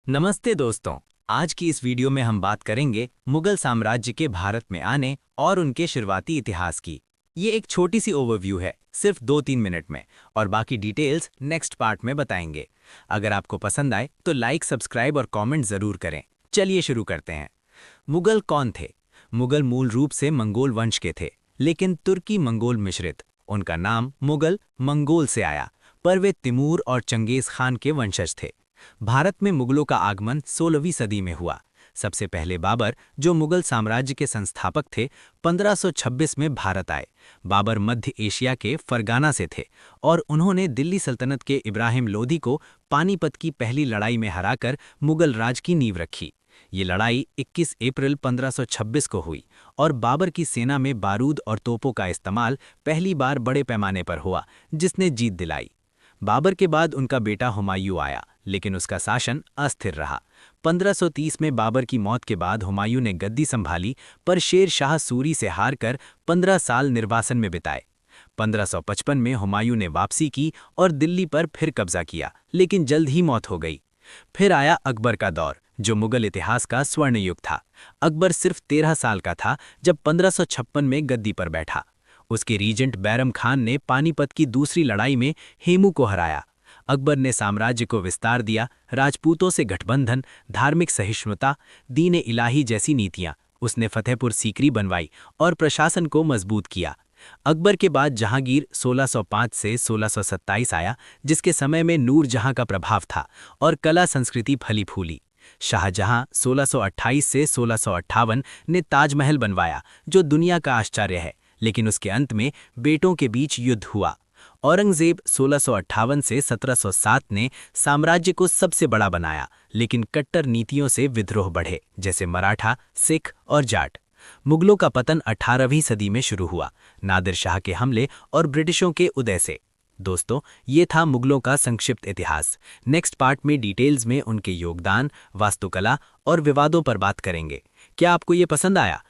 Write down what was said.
नमस्ते दोस्तों। आज की इस वीडियो में हम बात करेंगे मुगल साम्राज्य के भारत में आने और उनके शुरुआती इतिहास की। ये एक छोटी सी ओवरव्यू है, सिर्फ 2-3 मिनट में, और बाकी डिटेल्स नेक्स्ट पार्ट में बताएंगे। अगर आपको पसंद आए तो लाइक, सब्सक्राइब और कमेंट जरूर करें। चलिए शुरू करते हैं। मुगल कौन थे? मुगल मूल रूप से मंगोल वंश के थे, लेकिन तुर्की मंगोल मिश्रित। उनका नाम मुगल मंगोल से आया, पर वे तिमूर और चंगेज खान के वंशज थे। भारत में मुगलों का आगमन 16वीं सदी में हुआ। सबसे पहले बाबर, जो मुगल साम्राज्य के संस्थापक थे, 1526 में भारत आए। बाबर मध्य एशिया के फरगाना से थे और उन्होंने दिल्ली सल्तनत के इब्राहिम लोदी को पानीपत की पहली लड़ाई में हराकर मुगल राज की नींव रखी। ये लड़ाई 21 अप्रैल 1526 को हुई और बाबर की सेना में बारूद और तोपों का इस्तेमाल पहली बार बड़े पैमाने पर हुआ, जिसने जीत दिलाई। बाबर के बाद उनका बेटा हुमायूं आया, लेकिन उसका शासन अस्थिर रहा। 1530 में बाबर की मौत के बाद हुमायूं ने गद्दी संभाली, पर शेर शाह सूरी से हारकर 15 साल निर्वासन में बिताए। 1555 में हुमायूं ने वापसी की और दिल्ली पर फिर कब्जा किया, लेकिन जल्द ही मौत हो गई। फिर आया अकबर का दौर, जो मुगल इतिहास का स्वर्ण युग था। अकबर सिर्फ 13 साल का था जब 1556 में गद्दी पर बैठा। उसके रीजेंट बैरम खान ने पानीपत की दूसरी लड़ाई में हेमू को हराया। अकबर ने साम्राज्य को विस्तार दिया, राजपूतों से गठबंधन, धार्मिक सहिष्णुता, दीन इलाही जैसी नीतियां। उसने फतेहपुर सीकरी बनवाई और प्रशासन को मजबूत किया। अकबर के बाद जहांगीर 1605 से 1627 आया, जिसके समय में नूरजहां का प्रभाव था और कला संस्कृति फली फूली। शाहजहां 1628 से 1658 ने ताजमहल बनवाया, जो दुनिया का आश्चर्य है, लेकिन उसके अंत में बेटों के बीच युद्ध हुआ। औरंगजेब 1658 से 1707 ने साम्राज्य को सबसे बड़ा बनाया, लेकिन कट्टर नीतियों से विद्रोह बढ़े, जैसे मराठा, सिख और जाट। मुगलों का पतन 18वीं सदी में शुरू हुआ, नादिर शाह के हमले और ब्रिटिशों के उदय से। दोस्तों, ये था मुगलों का संक्षिप्त इतिहास। नेक्स्ट पार्ट में डिटेल्स में उनके योगदान, वास्तुकला और विवादों पर बात करेंगे। क्या आपको ये पसंद आया?